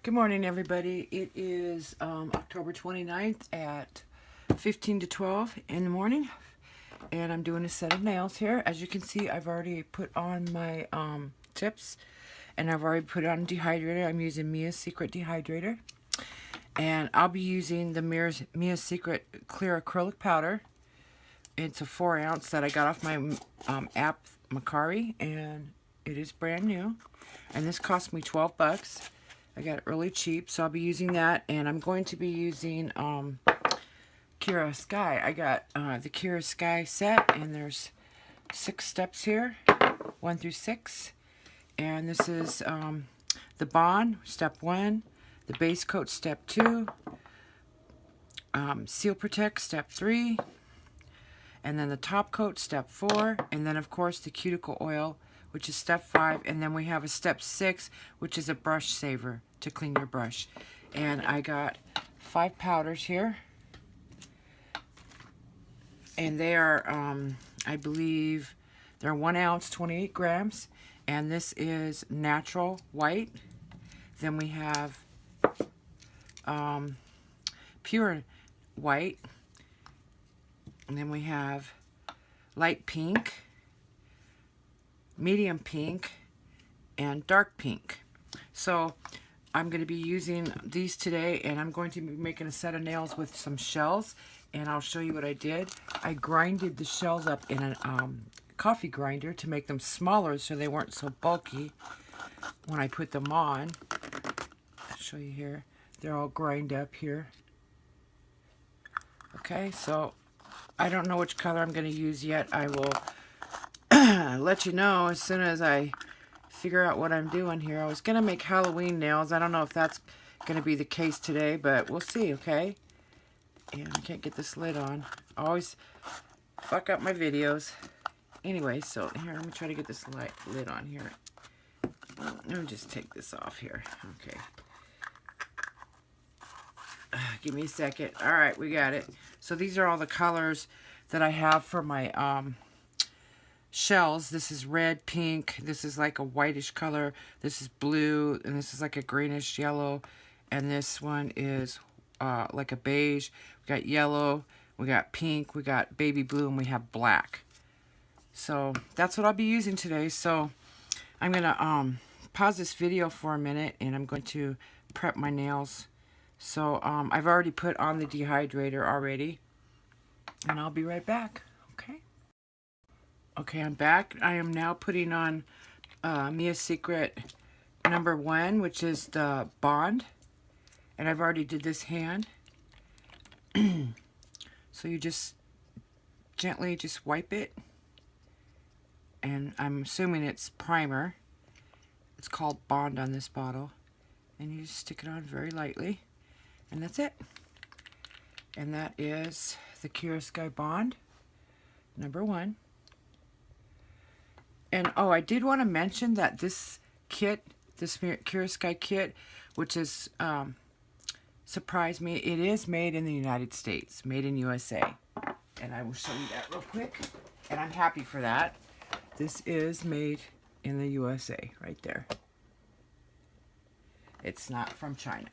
Good morning, everybody. It is October 29th at 15 to 12 in the morning, and I'm doing a set of nails here. As you can see, I've already put on my tips, and I've already put on dehydrator. I'm using Mia's Secret dehydrator, and I'll be using the Mia's Secret clear acrylic powder. It's a 4-ounce that I got off my app Macari, and it is brand new, and this cost me 12 bucks. I got it really cheap, so I'll be using that, and I'm going to be using Kiara Sky. I got the Kiara Sky set, and there's 6 steps here, 1 through 6, and this is the bond, step 1, the base coat, step 2, seal protect, step 3, and then the top coat, step 4, and then of course the cuticle oil, which is step 5, and then we have a step 6, which is a brush saver to clean your brush. And I got 5 powders here, and they are I believe they're 1 ounce, 28 grams, and this is natural white. Then we have pure white, and then we have light pink, medium pink, and dark pink. So I'm going to be using these today, and I'm going to be making a set of nails with some shells, and I'll show you what I did. I grinded the shells up in a coffee grinder to make them smaller so they weren't so bulky when I put them on. I'll show you here. They're all grind up here. Okay, so I don't know which color I'm going to use yet. I will let you know as soon as I figure out what I'm doing here. I was going to make Halloween nails. I don't know if that's going to be the case today, but we'll see, okay? And I can't get this lid on. I always fuck up my videos. Anyway, so here, let me try to get this lid on here. Let me just take this off here. Okay. Give me a second. All right, we got it. So these are all the colors that I have for my shells. This is red, pink. This is like a whitish color. This is blue, and this is like a greenish yellow. And this one is like a beige. We got yellow, we got pink, we got baby blue, and we have black. So that's what I'll be using today. So I'm gonna pause this video for a minute, and I'm going to prep my nails. So I've already put on the dehydrator already, and I'll be right back. Okay, I'm back. I am now putting on Mia's Secret number 1, which is the bond, and I've already did this hand. So you just gently just wipe it, and I'm assuming it's primer. It's called Bond on this bottle, and you just stick it on very lightly, and that's it. And that is the Kiara Sky Bond number 1. And oh, I did want to mention that this kit, this Kiara Sky kit, which is surprised me, it is made in the United States, made in USA. And I will show you that real quick. And I'm happy for that. This is made in the USA, right there. It's not from China.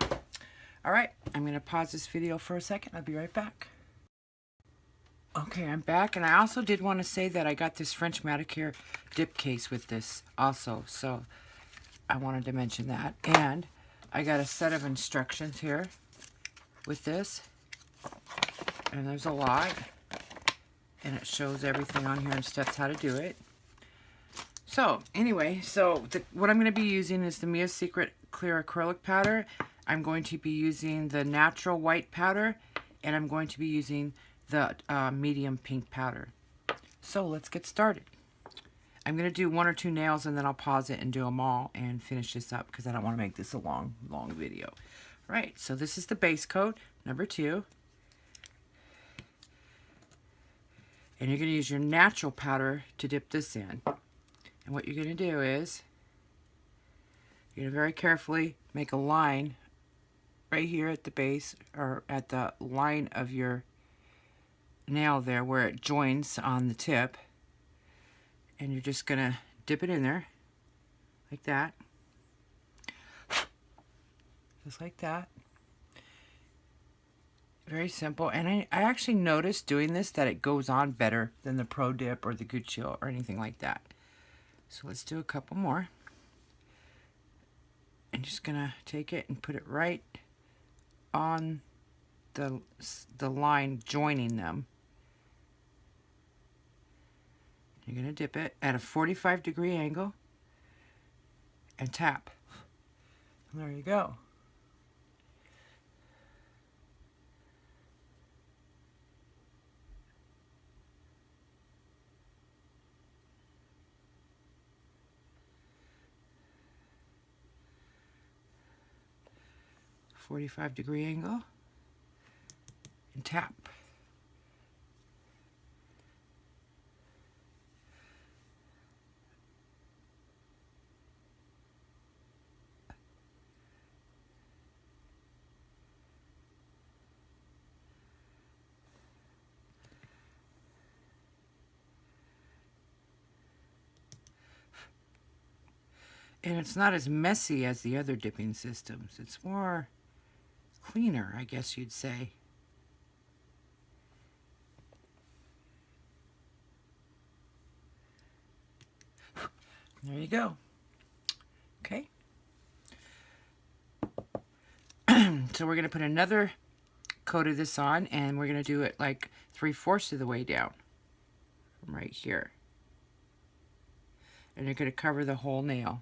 All right, I'm going to pause this video for a second. I'll be right back. Okay, I'm back, and I also did want to say that I got this French Manicure dip case with this also, so I wanted to mention that. And I got a set of instructions here with this, and there's a lot, and it shows everything on here and steps how to do it. So anyway, what I'm going to be using is the Mia's Secret clear acrylic powder. I'm going to be using the natural white powder, and I'm going to be using the medium pink powder. So let's get started. I'm going to do 1 or 2 nails, and then I'll pause it and do them all and finish this up because I don't want to make this a long video. All right, so this is the base coat, number 2. And you're going to use your natural powder to dip this in. And what you're going to do is, you're going to very carefully make a line right here at the base, or at the line of your nail there where it joins on the tip, and you're just gonna dip it in there like that. Just like that. Very simple. And I actually noticed doing this that it goes on better than the Pro Dip or the Guccio or anything like that. So let's do a couple more. I'm just gonna take it and put it right on the line joining them. You're gonna dip it at a 45-degree angle and tap. And there you go. .45-degree angle and tap. And it's not as messy as the other dipping systems. It's more cleaner, I guess you'd say. There you go. Okay. So we're going to put another coat of this on, and we're going to do it like 3/4 of the way down from right here. And you're going to cover the whole nail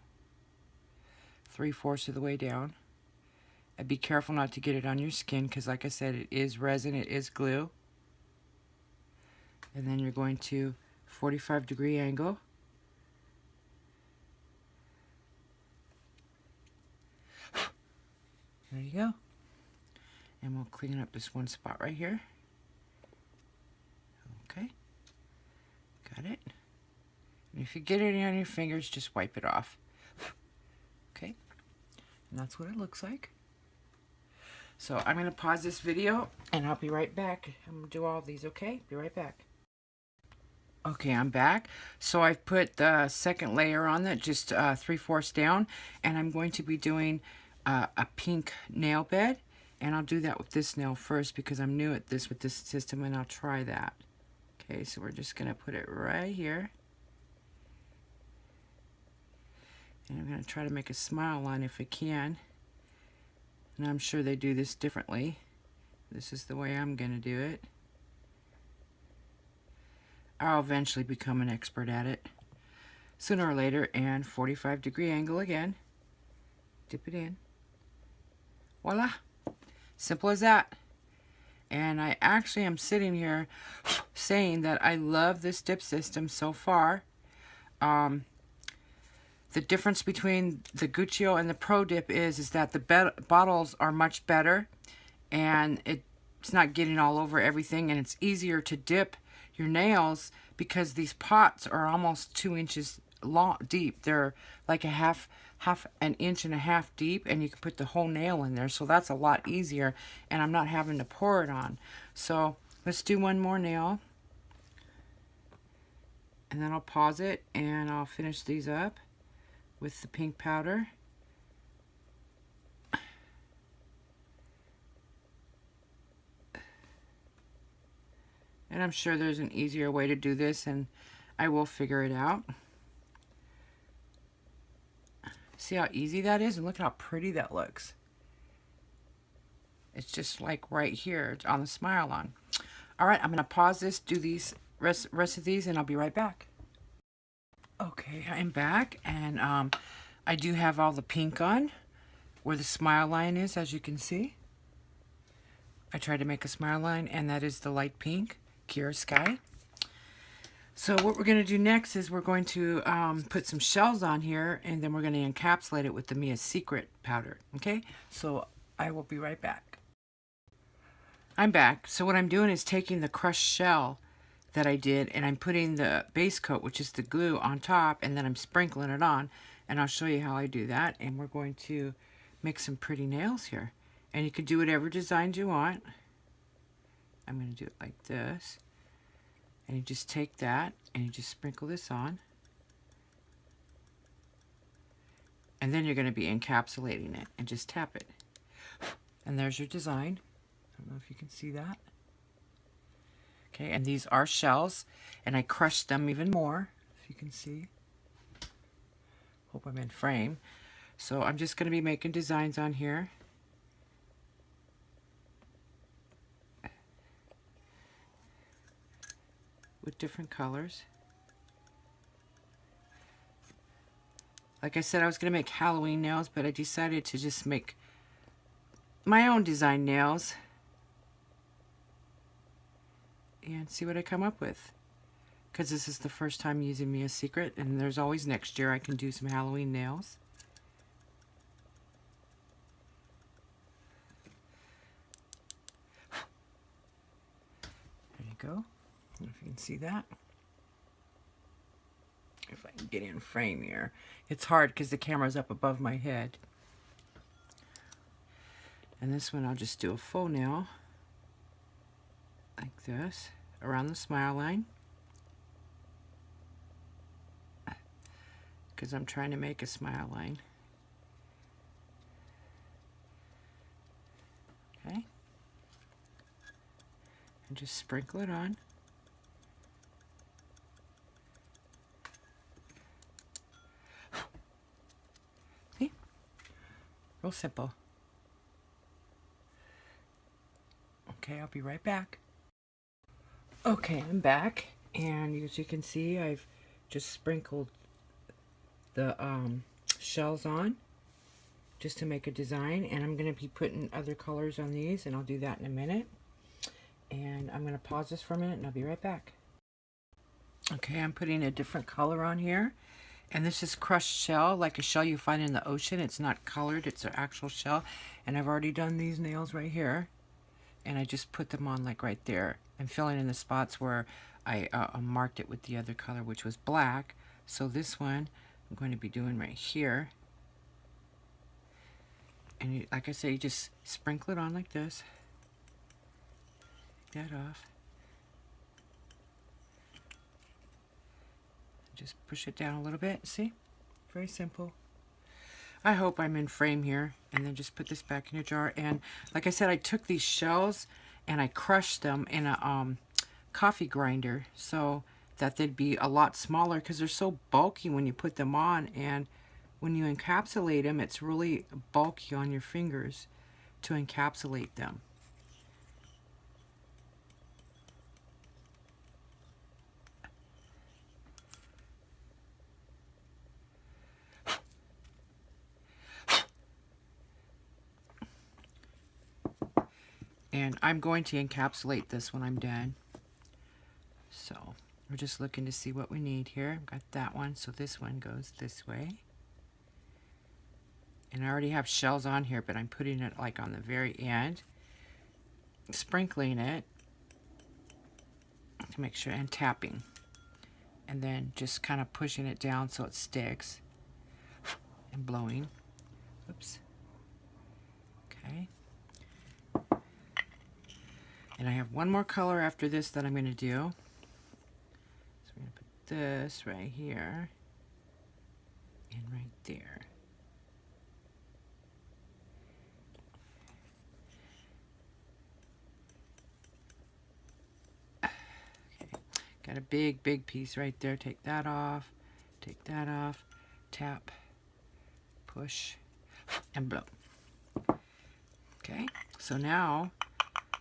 3/4 of the way down. And be careful not to get it on your skin, because like I said, it is resin, it is glue. And then you're going to 45-degree angle. There you go. And we'll clean up this one spot right here. Okay. Got it. And if you get it on your fingers, just wipe it off. Okay. And that's what it looks like. So I'm going to pause this video and I'll be right back. I'm going to do all of these, okay? Be right back. Okay, I'm back. So I've put the second layer on that, just 3/4 down, and I'm going to be doing a pink nail bed, and I'll do that with this nail first because I'm new at this with this system, and I'll try that. Okay, so we're just going to put it right here. And I'm going to try to make a smile line if I can. And I'm sure they do this differently. This is the way I'm going to do it. I'll eventually become an expert at it sooner or later. And 45-degree angle again. Dip it in. Voila. Simple as that. And I actually am sitting here saying that I love this dip system so far. The difference between the Guccio and the Pro Dip is that the bottles are much better, and it's not getting all over everything, and it's easier to dip your nails because these pots are almost 2 inches long deep. They're like a half an inch and a half deep, and you can put the whole nail in there, so that's a lot easier, and I'm not having to pour it on. So let's do one more nail, and then I'll pause it and I'll finish these up with the pink powder. And I'm sure there's an easier way to do this, and I will figure it out. See how easy that is? And look how pretty that looks. It's just like right here on the smile line. All right, I'm going to pause this, do these rest of these, and I'll be right back. Okay, I'm back, and I do have all the pink on where the smile line is, as you can see. I tried to make a smile line, and that is the light pink, Kiara Sky. So what we're going to do next is we're going to put some shells on here, and then we're going to encapsulate it with the Mia's Secret powder, okay? So I will be right back. I'm back. So what I'm doing is taking the crushed shell that I did, and I'm putting the base coat, which is the glue, on top, and then I'm sprinkling it on, and I'll show you how I do that. And we're going to make some pretty nails here, and you can do whatever designs you want. I'm going to do it like this, and you just take that and you just sprinkle this on, and then you're going to be encapsulating it, and just tap it. And there's your design. I don't know if you can see that. Okay, and these are shells, and I crushed them even more, if you can see. Hope I'm in frame. So I'm just going to be making designs on here. With different colors. Like I said, I was going to make Halloween nails, but I decided to just make my own design nails and see what I come up with. Because this is the first time using Mia's Secret, and there's always next year I can do some Halloween nails. There you go. I don't know if you can see that. If I can get in frame here. It's hard because the camera's up above my head. And this one I'll just do a faux nail. Like this. Around the smile line. Because I'm trying to make a smile line. Okay. And just sprinkle it on. See? Real simple. Okay, I'll be right back. Okay, I'm back. And as you can see, I've just sprinkled the shells on just to make a design, and I'm going to be putting other colors on these, and I'll do that in a minute. And I'm going to pause this for a minute and I'll be right back. Okay, I'm putting a different color on here, and this is crushed shell, like a shell you find in the ocean. It's not colored, it's an actual shell. And I've already done these nails right here, and I just put them on like right there. I'm filling in the spots where I marked it with the other color, which was black. So this one I'm going to be doing right here. And you, like I say, you just sprinkle it on like this. Take that off. Just push it down a little bit. See? Very simple. I hope I'm in frame here. And then just put this back in a jar. And like I said, I took these shells and I crushed them in a coffee grinder so that they'd be a lot smaller, because they're so bulky when you put them on, and when you encapsulate them, it's really bulky on your fingers to encapsulate them. And I'm going to encapsulate this when I'm done. So we're just looking to see what we need here. I've got that one, so this one goes this way. And I already have shells on here, but I'm putting it like on the very end, sprinkling it to make sure, and tapping, and then just kind of pushing it down so it sticks, and blowing. Oops. Okay. And I have one more color after this that I'm going to do. So we're going to put this right here and right there. Okay. Got a big piece right there. Take that off. Take that off. Tap. Push. And blow. Okay. So now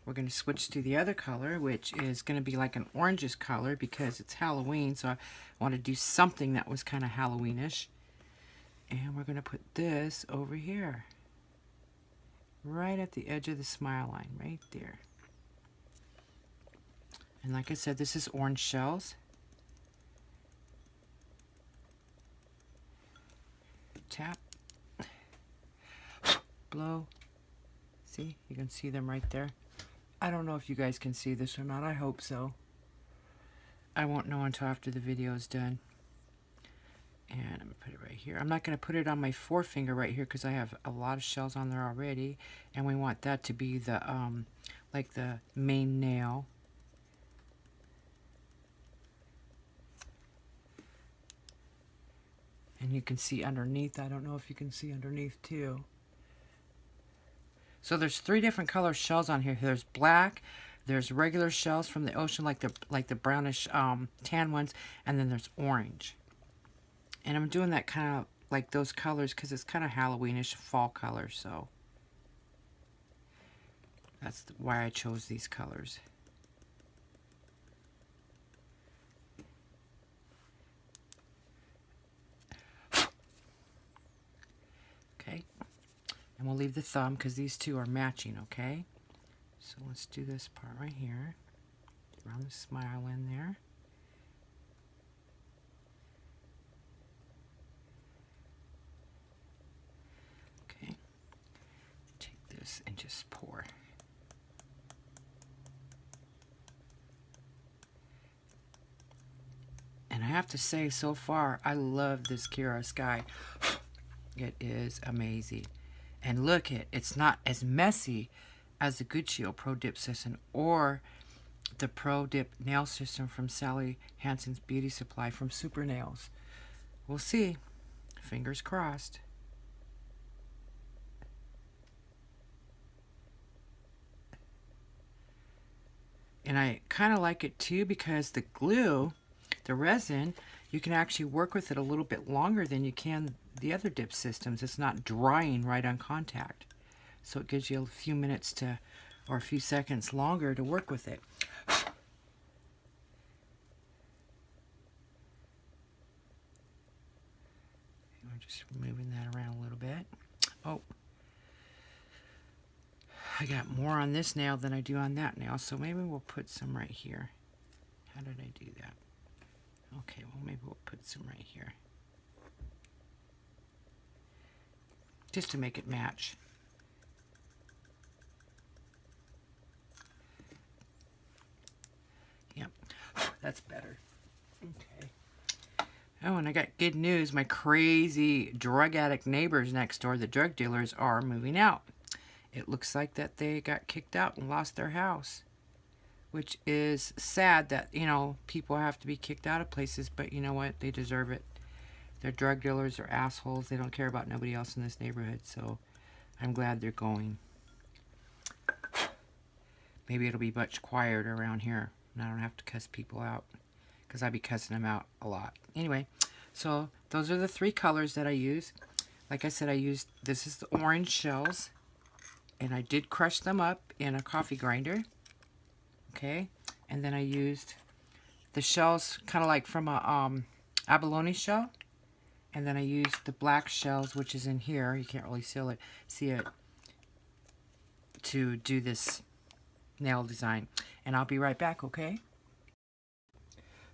we're going to switch to the other color, which is going to be like an orangish color because it's Halloween. So I want to do something that was kind of Halloweenish. And we're going to put this over here. Right at the edge of the smile line, right there. And like I said, this is orange shells. Tap. Blow. See? You can see them right there. I don't know if you guys can see this or not. I hope so. I won't know until after the video is done. And I'm going to put it right here. I'm not going to put it on my forefinger right here because I have a lot of shells on there already. And we want that to be the, like the main nail. And you can see underneath. I don't know if you can see underneath too. So there's 3 different color shells on here. There's black, there's regular shells from the ocean, like the brownish tan ones, and then there's orange. And I'm doing that kind of like those colors because it's kind of Halloweenish fall color, so that's why I chose these colors. Okay, and we'll leave the thumb because these two are matching, okay? So let's do this part right here. Around the smile in there. Okay, take this and just pour. And I have to say, so far, I love this Kiara Sky. It is amazing. And look, it's not as messy as the Guccio Pro Dip System or the Pro Dip Nail System from Sally Hansen's Beauty Supply from Super Nails. We'll see. Fingers crossed. And I kind of like it too because the glue, the resin, you can actually work with it a little bit longer than you can the other dip systems. It's not drying right on contact. So it gives you a few minutes to, or a few seconds longer to work with it. I'm just moving that around a little bit. Oh, I got more on this nail than I do on that nail, so maybe we'll put some right here. How did I do that? Okay, well maybe we'll put some right here. Just to make it match. Yep, that's better. Okay. Oh, and I got good news. My crazy drug addict neighbors next door, the drug dealers, are moving out. It looks like that they got kicked out and lost their house, which is sad that, you know, people have to be kicked out of places, but you know what? They deserve it. They're drug dealers, they're assholes. They don't care about nobody else in this neighborhood, so I'm glad they're going. Maybe it'll be much quieter around here, and I don't have to cuss people out, because I be cussing them out a lot. Anyway, so those are the 3 colors that I use. Like I said, this is the orange shells, and I did crush them up in a coffee grinder. Okay, and then I used the shells kind of like from a abalone shell, and then I used the black shells, which is in here. You can't really see it to do this nail design. And I'll be right back, okay?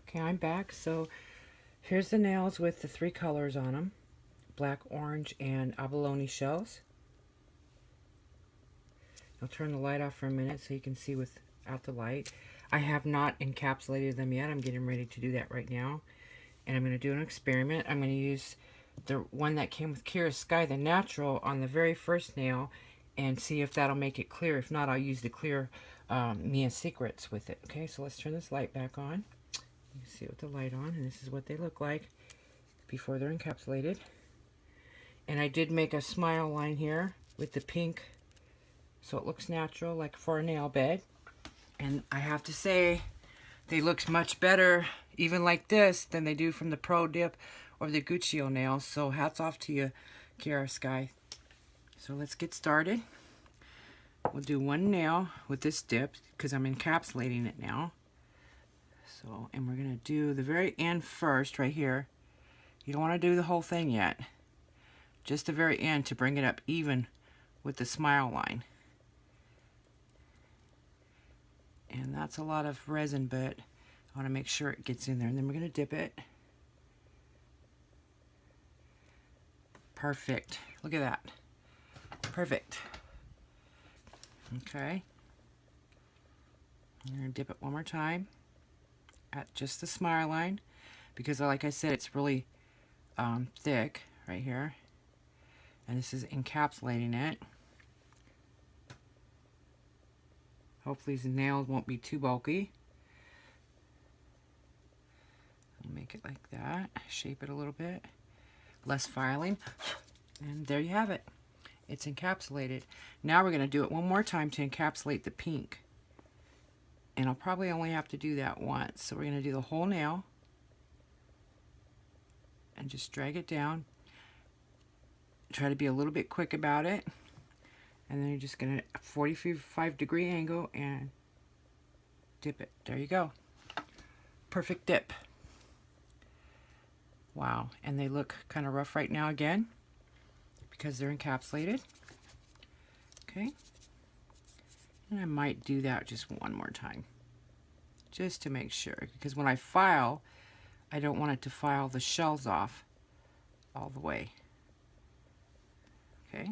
Okay, I'm back. So here's the nails with the 3 colors on them: black, orange, and abalone shells. I'll turn the light off for a minute so you can see without the light. I have not encapsulated them yet. I'm getting ready to do that right now. And I'm going to do an experiment. I'm going to use the one that came with Kiara Sky, the natural, on the very first nail and see if that'll make it clear. If not, I'll use the clear Mia Secrets with it. Okay, so let's turn this light back on. You can see it with the light on, and this is what they look like before they're encapsulated. And I did make a smile line here with the pink, so it looks natural, like for a nail bed. And I have to say, they look much better, even like this, than they do from the Pro Dip or the Guccio nails. So hats off to you, Kiara Sky. So let's get started. We'll do one nail with this dip because I'm encapsulating it now. So, and we're gonna do the very end first, right here. You don't want to do the whole thing yet. Just the very end to bring it up even with the smile line. And that's a lot of resin, but I want to make sure it gets in there. And then we're going to dip it. Perfect. Look at that. Perfect. Okay. I'm going to dip it one more time at just the smile line, because like I said, it's really thick right here. And this is encapsulating it. Hopefully the nails won't be too bulky. I'll make it like that. Shape it a little bit. Less filing. And there you have it. It's encapsulated. Now we're going to do it one more time to encapsulate the pink. And I'll probably only have to do that once. So we're going to do the whole nail. And just drag it down. Try to be a little bit quick about it. And then you're just going to 45-degree angle and dip it. There you go. Perfect dip. Wow. And they look kind of rough right now again because they're encapsulated. Okay. And I might do that just one more time just to make sure, because when I file, I don't want it to file the shells off all the way. Okay.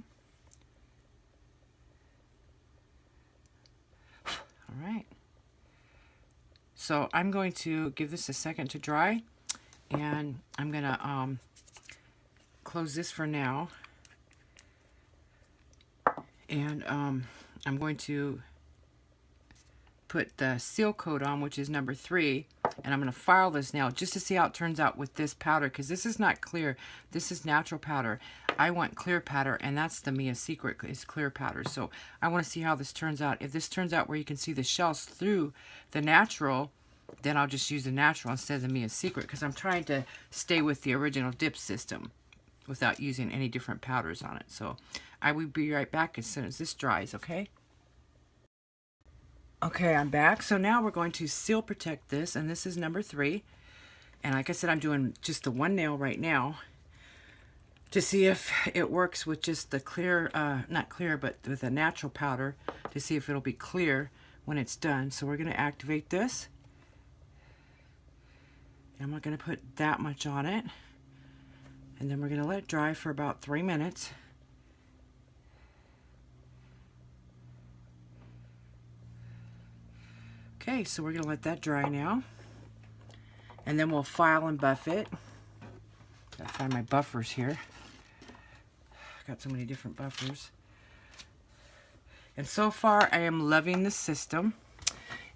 All right. So I'm going to give this a second to dry, and I'm going to close this for now. And I'm going to put the seal coat on, which is number 3, and I'm going to file this now just to see how it turns out with this powder, because this is not clear. This is natural powder. I want clear powder, and that's the Mia secret, is clear powder. So I want to see how this turns out. If this turns out where you can see the shells through the natural, then I'll just use the natural instead of the Mia secret, because I'm trying to stay with the original dip system without using any different powders on it. So I will be right back as soon as this dries, okay? Okay, I'm back. So now we're going to seal protect this, and this is number 3. And like I said, I'm doing just the one nail right now to see if it works with just the clear, not clear, but with a natural powder, to see if it'll be clear when it's done. So we're going to activate this. And we're going to put that much on it. And then we're going to let it dry for about 3 minutes. Okay, so we're going to let that dry now. And then we'll file and buff it. Gotta find my buffers here. Got so many different buffers. And so far, I am loving the system.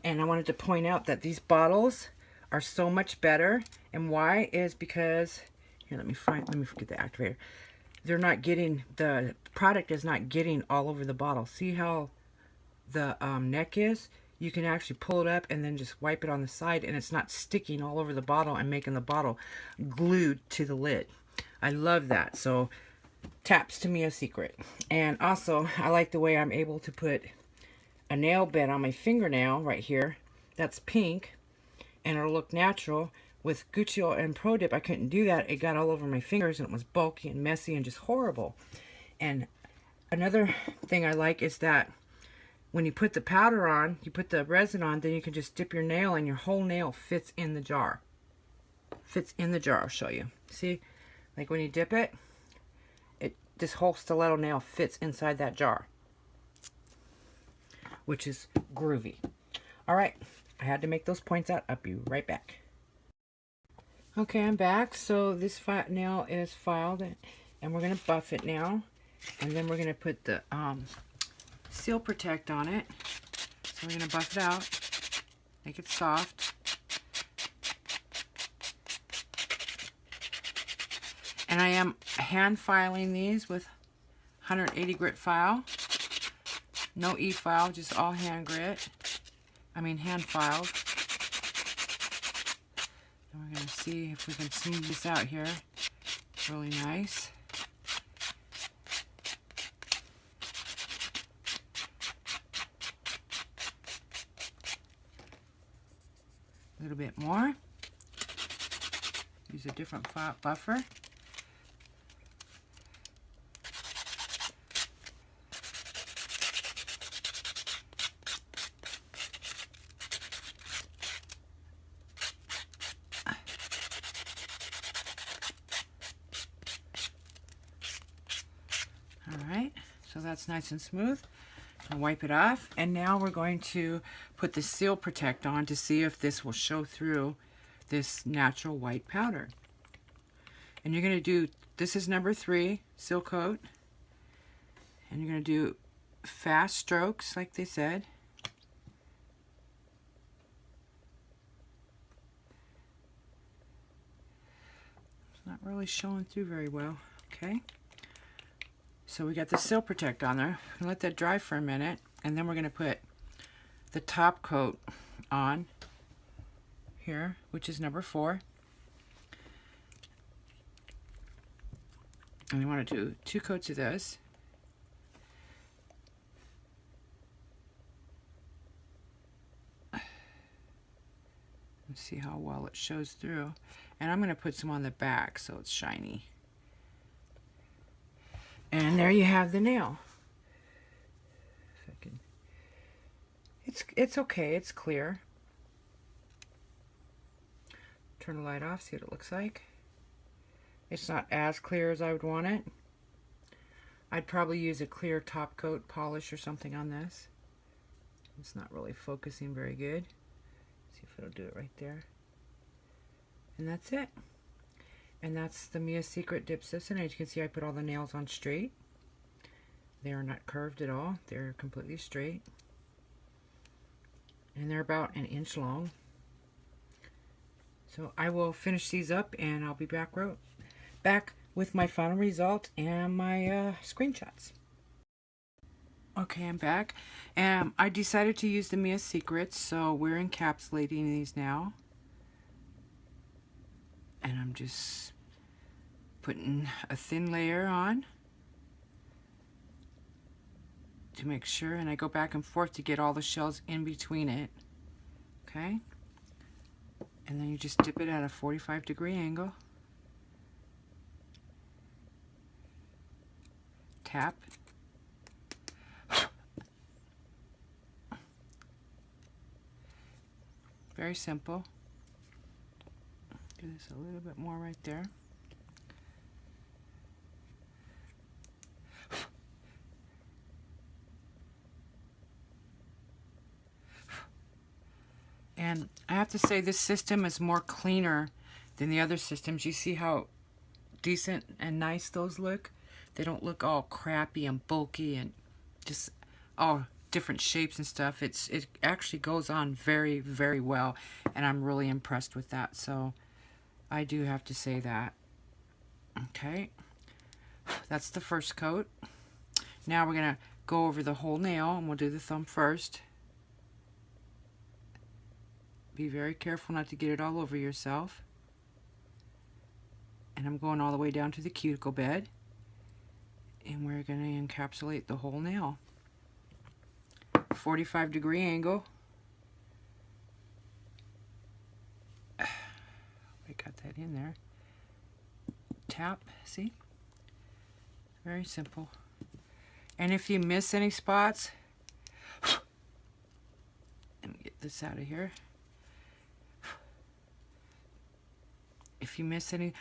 And I wanted to point out that these bottles are so much better. And why is because, here, let me forget the activator. They're not getting, the product is not getting all over the bottle. See how the neck is? You can actually pull it up and then just wipe it on the side, and it's not sticking all over the bottle and making the bottle glued to the lid. I love that. So taps to me a secret. And also, I like the way I'm able to put a nail bed on my fingernail right here. That's pink, and it'll look natural. With Gucci and Pro Dip, I couldn't do that. It got all over my fingers, and it was bulky and messy and just horrible. And another thing I like is that when you put the powder on, you put the resin on, then you can just dip your nail and your whole nail fits in the jar. Fits in the jar, I'll show you. See, like when you dip it, this whole stiletto nail fits inside that jar, which is groovy. All right, I had to make those points out. I'll be right back. Okay, I'm back. So this nail is filed, and we're going to buff it now. And then we're going to put the seal protect on it. So we're going to buff it out, make it soft. And I am hand filing these with 180 grit file. No e-file, just all hand grit. Hand filed. And we're going to see if we can smooth this out here. Really nice. A little bit more. Use a different buffer. Alright, so that's nice and smooth. I'll wipe it off, and now we're going to put the seal protect on to see if this will show through this natural white powder. And you're going to do, this is number 3, seal coat, and you're going to do fast strokes like they said. It's not really showing through very well. Okay, So we got the Seal Protect on there. Let that dry for a minute, and then we're going to put the top coat on here, which is number 4. And we want to do 2 coats of this. Let's see how well it shows through. And I'm going to put some on the back so it's shiny. And there you have the nail. If I can, it's okay, it's clear. Turn the light off, see what it looks like. It's not as clear as I would want it. I'd probably use a clear top coat polish or something on this. It's not really focusing very good. See if it'll do it right there. And that's it. And that's the Mia Secret Dip System. As you can see, I put all the nails on straight. They are not curved at all. They're completely straight. And they're about 1 inch long. So I will finish these up and I'll be back with my final result and my screenshots. Okay, I'm back. I decided to use the Mia Secrets, so we're encapsulating these now. And I'm just putting a thin layer on to make sure, and I go back and forth to get all the shells in between it. Okay? And then you just dip it at a 45-degree angle. Tap. Very simple. Do this a little bit more right there. And I have to say this system is more cleaner than the other systems. You see how decent and nice those look? They don't look all crappy and bulky and just all different shapes and stuff. It actually goes on very, very well, and I'm really impressed with that. So I do have to say that. Okay, that's the first coat. Now we're gonna go over the whole nail, and we'll do the thumb first. Be very careful not to get it all over yourself. And I'm going all the way down to the cuticle bed. And we're going to encapsulate the whole nail. 45-degree angle. I got that in there. Tap, see? Very simple. And if you miss any spots, let me get this out of here. If you miss any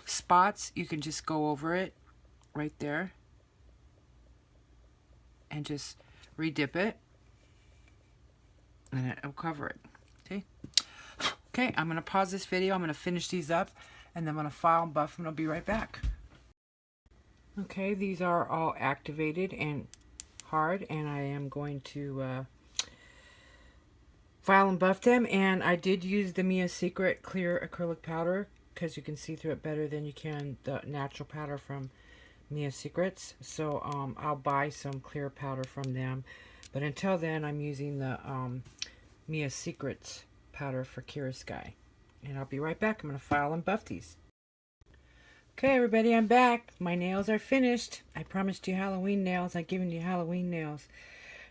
spots, you can just go over it right there and just re-dip it, and it'll cover it. Okay, I'm going to pause this video. I'm going to finish these up, and then I'm going to file and buff, and I'll be right back. Okay, these are all activated and hard, and I am going to file and buff them. And I did use the Mia Secret clear acrylic powder because you can see through it better than you can the natural powder from Mia Secrets. So I'll buy some clear powder from them, but until then I'm using the Mia Secrets powder for Kiara Sky, and I'll be right back. I'm going to file and buff these. Okay, everybody, I'm back. My nails are finished. I promised you Halloween nails. I'm giving you Halloween nails.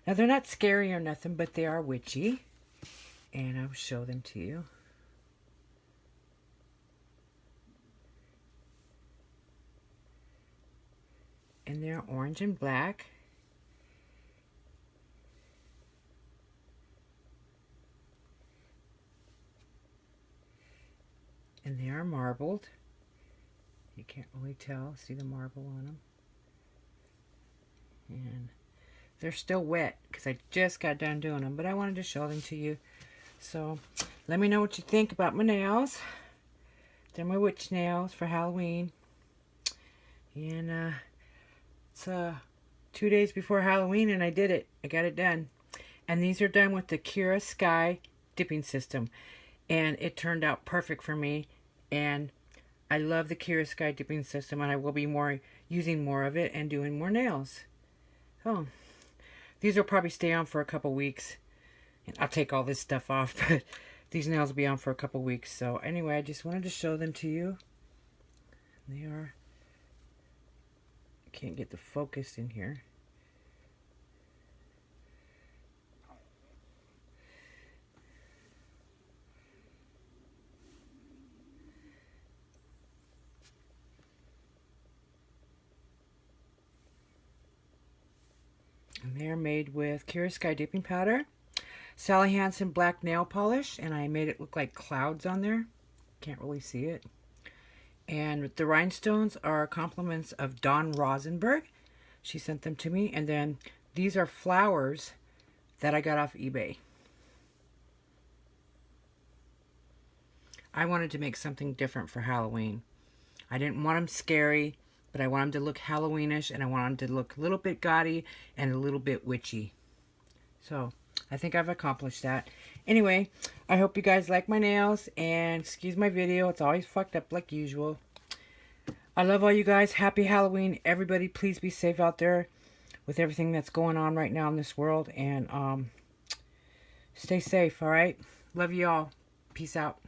Now they're not scary or nothing, but they are witchy, and I'll show them to you. And they're orange and black. And they are marbled. You can't really tell. See the marble on them. And they're still wet because I just got done doing them, but I wanted to show them to you. So let me know what you think about my nails. They're my witch nails for Halloween. And it's 2 days before Halloween, and I did it. I got it done. And these are done with the Kiara Sky dipping system. And it turned out perfect for me. And I love the Kiara Sky dipping system, and I will be using more of it and doing more nails. Oh, these will probably stay on for a couple weeks. And I'll take all this stuff off, but these nails will be on for a couple weeks. So anyway, I just wanted to show them to you. They are, can't get the focus in here. And they're made with Kiara Sky dipping powder, Sally Hansen black nail polish, and I made it look like clouds on there. Can't really see it. And the rhinestones are compliments of Dawn Rosenberg. She sent them to me. And then these are flowers that I got off eBay. I wanted to make something different for Halloween. I didn't want them scary, but I want them to look Halloweenish, and I want them to look a little bit gaudy and a little bit witchy. So I think I've accomplished that. Anyway, I hope you guys like my nails, and excuse my video. It's always fucked up like usual. I love all you guys. Happy Halloween. Everybody, please be safe out there with everything that's going on right now in this world, and stay safe, all right? Love you all. Peace out.